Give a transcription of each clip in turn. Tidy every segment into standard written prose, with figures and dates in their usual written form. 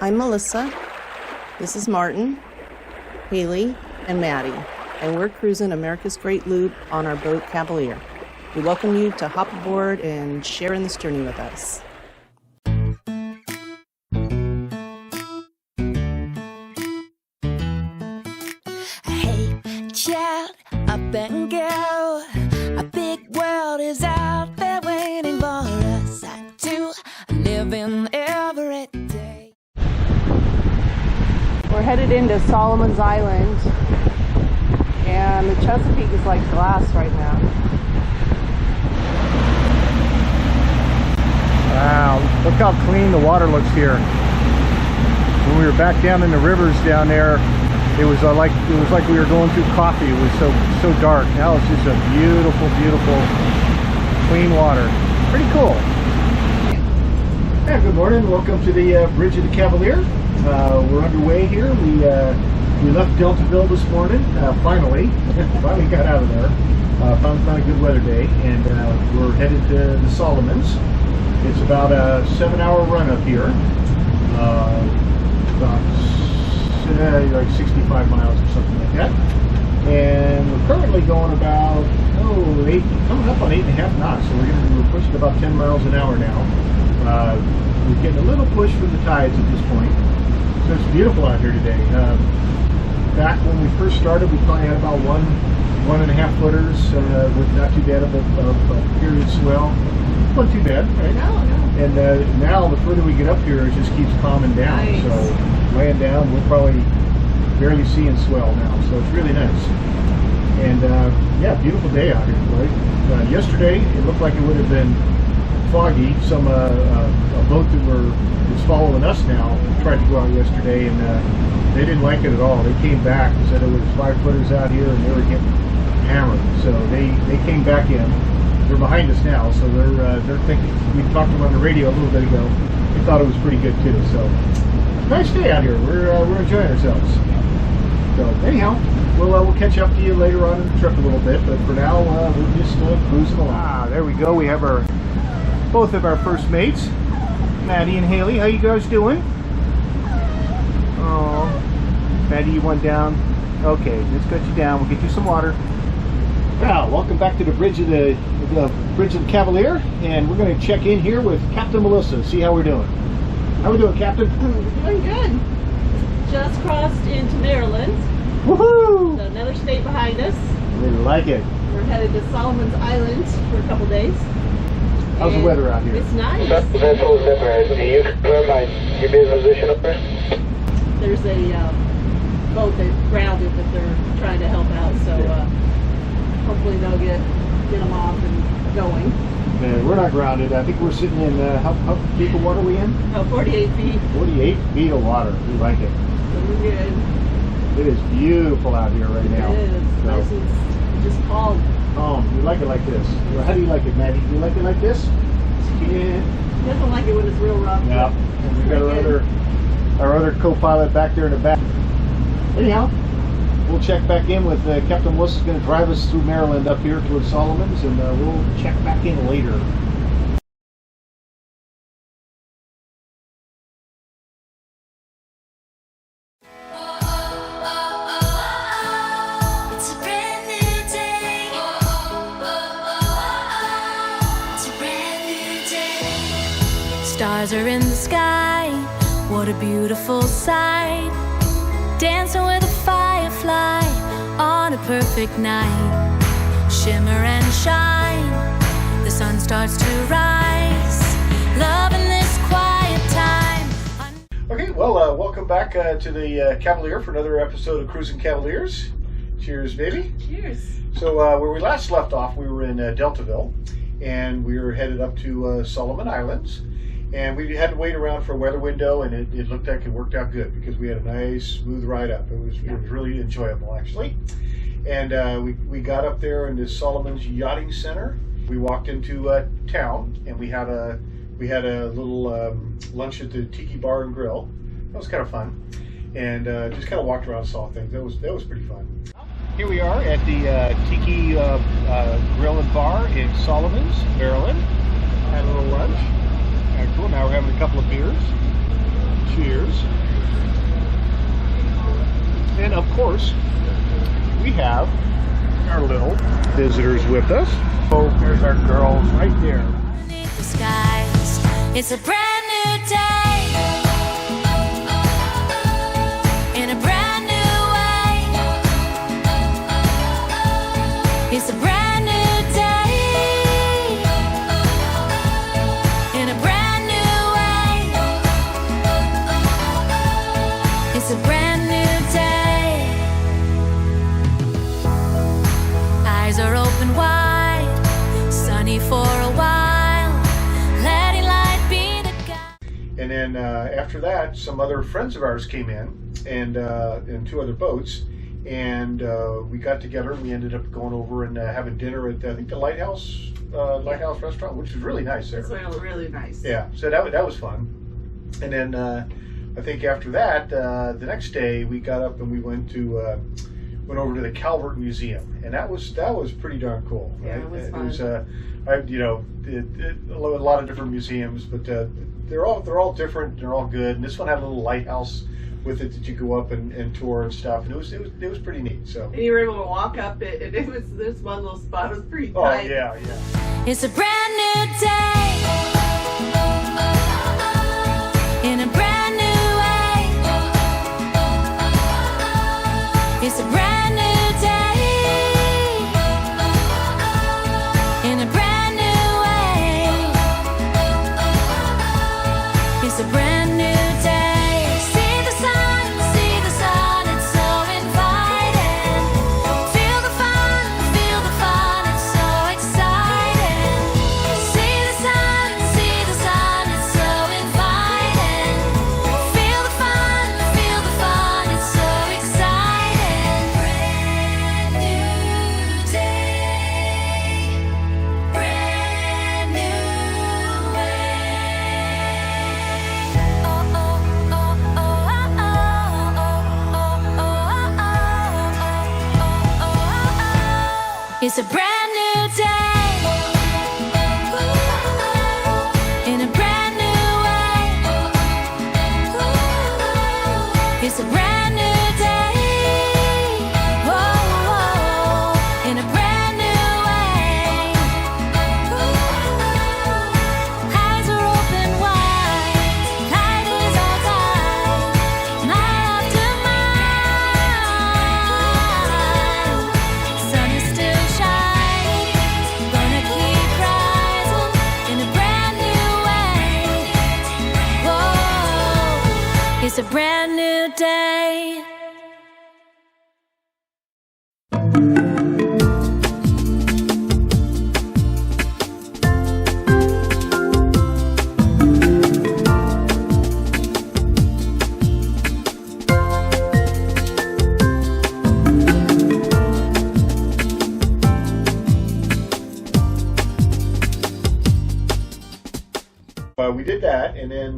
I'm Melissa. This is Martin, Haley, and Maddie, and we're cruising America's Great Loop on our boat Cavalier. We welcome you to hop aboard and share in this journey with us. Hey, child, up and go. A big world is out there waiting for us. I do live in every day. We're headed into Solomon's Island, and the Chesapeake is like glass right now. Wow, look how clean the water looks here. When we were back down in the rivers down there, it was like we were going through coffee. It was so dark. Now it's just a beautiful, beautiful, clean water. Pretty cool. Yeah, good morning. Welcome to the Bridge of the Cavalier. We're underway here. We left Deltaville this morning. Finally got out of there. Found a good weather day, and we're headed to the Solomons. It's about a 7-hour run up here. About like 65 miles or something like that. And we're currently going about coming up on 8.5 knots. So we're pushing about 10 miles an hour now. We're getting a little push from the tides at this point. So it's beautiful out here today. Back when we first started, we probably had about 1.5 footers with not too bad of a period swell. Not too bad, right? No. And now the further we get up here, it just keeps calming down. Nice. So laying down, we're probably barely seeing swell now. So it's really nice. And yeah, beautiful day out here, right? Yesterday, it looked like it would have been foggy. A boat that was following us now tried to go out yesterday, and they didn't like it at all. They came back and said it was 5 footers out here, and they were getting hammered. So they came back in. They're behind us now, so they're thinking. We talked to them on the radio a little bit ago. They thought it was pretty good too. So nice day out here. We're enjoying ourselves. So anyhow, we'll catch up to you later on in the trip a little bit. But for now, we're just cruising along. Ah, there we go. We have both of our first mates, Maddie and Haley. How you guys doing? Oh, Maddie, you went down. Okay, let's cut you down. We'll get you some water. Now, welcome back to the Bridge of the Cavalier, and we're going to check in here with Captain Melissa, see how we're doing. How we doing, Captain? Doing good. Just crossed into Maryland. Woohoo! So another state behind us. Really like it. We're headed to Solomon's Island for a couple days. How's the weather out here? It's nice. Vessel Zipper, do you confirm your base position up there? There's a boat that's grounded that they're trying to help out, so hopefully they'll get them off and going. We're not grounded. I think we're sitting in, how deep of water are we in? 48 feet. 48 feet of water. We like it. So we're good. It is beautiful out here right now. It is. So, Nice and just calm. you like it like this. Well, how do you like it, Maddie? Do you like it like this? Yeah. Doesn't like it when it's real rough. Yeah. And we got our other co-pilot back there in the back. Anyhow, we'll check back in with Captain Melissa's going to drive us through Maryland up here towards Solomons, and we'll check back in later. It's a brand new day. It's a brand new day. Stars are in the sky. What a beautiful sight. Dancing with a firefly on a perfect night. Shimmer and shine. The sun starts to rise. Love in this quiet time. Okay, well, welcome back to the Cavalier for another episode of Cruising Cavaliers. Cheers, baby. Cheers. So where we last left off, we were in Deltaville, and we were headed up to Solomon Islands. And we had to wait around for a weather window, and it looked like it worked out good because we had a nice, smooth ride up. It was really enjoyable, actually. And we got up there in the Solomon's Yachting Center. We walked into town, and we had a little lunch at the Tiki Bar and Grill. That was kind of fun, and just kind of walked around and saw things. That was pretty fun. Here we are at the Tiki Grill and Bar in Solomons, Maryland. Had a little lunch. Cool. Now we're having a couple of beers. Cheers. And of course, we have our little visitors with us. Oh, there's our girls right there. Beneath the skies, it's a brand new day, in a brand new way. It's a brand new day, in a brand new way. It's a brand new day. Eyes are open wide, sunny for a while, letting light be the guide. And then after that, some other friends of ours came in, and two other boats, and we got together. And we ended up going over and having dinner at I think the Lighthouse restaurant, which was really nice there. It's really nice. Yeah, so that was fun. And then I think after that, the next day we got up and we went over to the Calvert Museum, and that was pretty darn cool. Yeah, right? it was fun. It was a lot of different museums, but they're all different. They're all good. And this one had a little lighthouse with it that you go up and tour and stuff, and it was pretty neat. So. And you were able to walk up it, and it was this one little spot was pretty Oh tight. yeah. It's a brand new day, in a brand new way. It's a brand new day, in a brand new way. It's a brand new day. See the sun, it's so inviting. Feel the fun, it's so exciting. See the sun, it's so inviting. Feel the fun, it's so exciting. Brand new day, brand new way. Oh, oh, oh, oh, oh, oh, oh, oh, oh. It's a brand new day, in a brand new way. It's a brand new day, in a brand new way. Eyes are open wide, light is all time, night after mine. Sun is still shining, gonna keep rising in a brand new way. Whoa, it's a brand new day. We did that, and then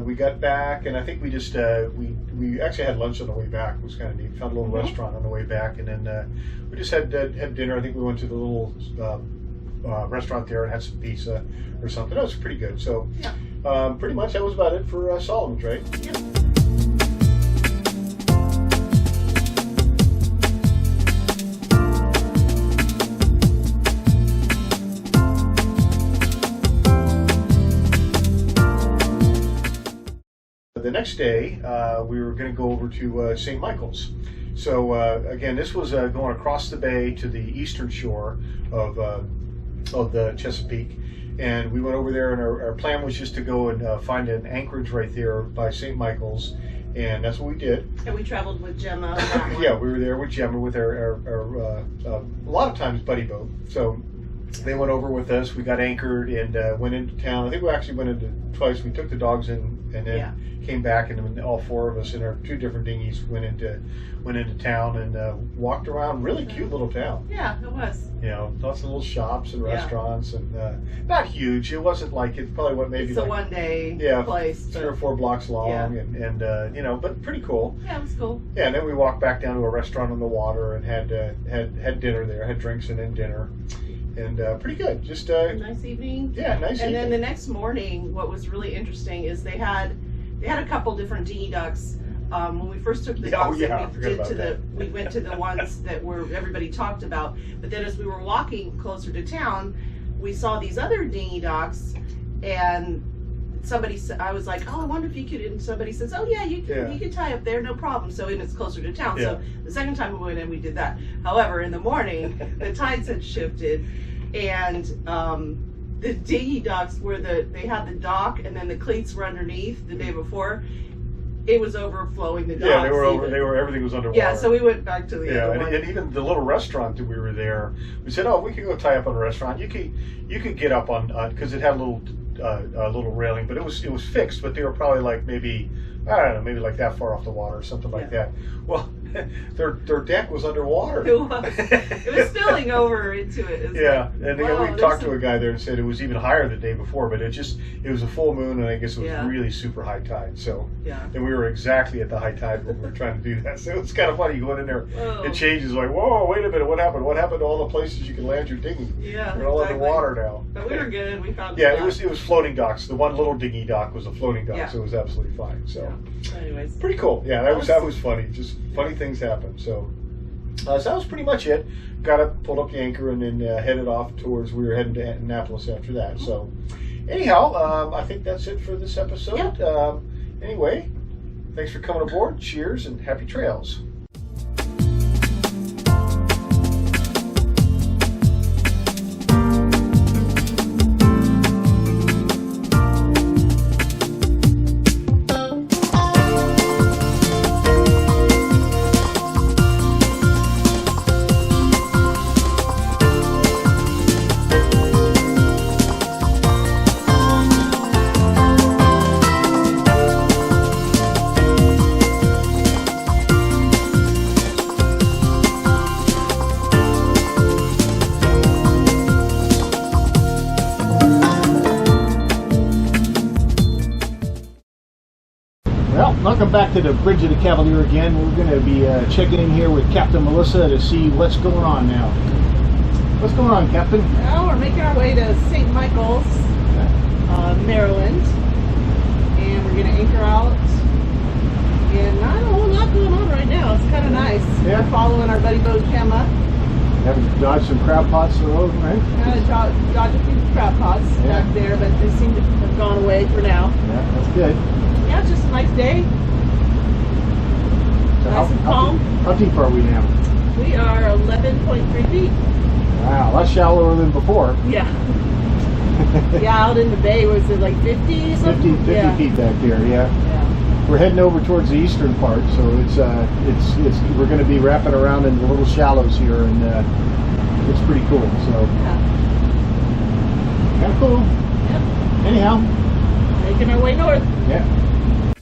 we got back, and I think we just we actually had lunch on the way back. It was kind of neat. Found a little restaurant on the way back, and then we just had dinner. I think we went to the little restaurant there and had some pizza or something. That was pretty good. So pretty much that was about it for Solomon's, right? Yeah. The next day, we were going to go over to St. Michael's. So again, this was going across the bay to the eastern shore of the Chesapeake, and we went over there, and our plan was just to go and find an anchorage right there by St. Michael's, and that's what we did. And we traveled with Gemma. on that one. Yeah, we were there with Gemma with our a lot of times buddy boat. So they went over with us. We got anchored and went into town. I think we actually went into twice. We took the dogs in and then came back, and then all four of us in our two different dinghies went into town and walked around. Really cute little town. Yeah, it was. You know, lots of little shops and restaurants, and not huge. It wasn't like, it's probably what maybe It's a like, one-day place. 3 or 4 blocks long, and you know, but pretty cool. Yeah, it was cool. Yeah, and then we walked back down to a restaurant on the water and had dinner there, had drinks and then dinner, and pretty good. Just Nice evening. yeah, nice. And evening. then the next morning, what was really interesting is they had They had a couple different dinghy docks. When we first took the Yeah, oh, docks, yeah, I we forgot did about to that. we went to the ones that were everybody talked about. But then as we were walking closer to town, we saw these other dinghy docks, and I was like, oh, I wonder if you could. And somebody says, oh yeah, you can tie up there, no problem. So and it's closer to town. Yeah. So the second time we went in, we did that. However, in the morning, the tides had shifted, and the dinghy docks where they had the dock and then the cleats were underneath the day before. It was overflowing the docks. Yeah, they were over. They were. Everything was underwater. Yeah, so we went back to the Yeah, other one. and even the little restaurant that we were there, we said, "Oh, we could go tie up on a restaurant. You could get up on because it had a little railing, but it was fixed. But they were probably like maybe I don't know, maybe like that far off the water or something like that. Well, their deck was underwater. It was spilling over into it. It was Yeah, like, and wow, we talked to a guy there and said it was even higher the day before, but it was a full moon, and I guess it was really super high tide. So, yeah. and we were exactly at the high tide when we were trying to do that. So it's kind of funny. You go in there, Whoa. it changes. Like, whoa, wait a minute, what happened? What happened to all the places you can land your dinghy? Yeah, They're all exactly. underwater now. But we were good. We found Yeah, it was floating docks. The one little dinghy dock was a floating dock, Yeah. so it was absolutely fine. So, Yeah. Anyways, pretty cool. Yeah, that was funny. Just funny things happen. So that was pretty much it. Got up, pulled up the anchor, and then headed off towards. We were heading to Annapolis after that. So, anyhow, I think that's it for this episode. Yeah. Anyway, thanks for coming aboard. Cheers and happy trails. Well, welcome back to the Bridge of the Cavalier again. We're going to be checking in here with Captain Melissa to see what's going on now. What's going on, Captain? well, we're making our way to St. Michael's, Maryland, and we're going to anchor out. And not a whole lot going on right now. It's kind of nice. Yeah. We're following our buddy boat Gemma. Having to dodge some crab pots the road, right? Dodge a few crab pots back there, but they seem to have gone away for now. Yeah, that's good. Yeah, it's just a nice day. So Nice and calm. How deep are we now? We are 11.3 feet. Wow, a lot shallower than before. Yeah. Yeah, out in the bay, was it like 50 something? 50 yeah. feet back there, yeah. Yeah. We're heading over towards the eastern part, so it's we're going to be wrapping around in the little shallows here, and it's pretty cool. So Yeah. kind of cool. Yep. Anyhow, Making our way north. yeah.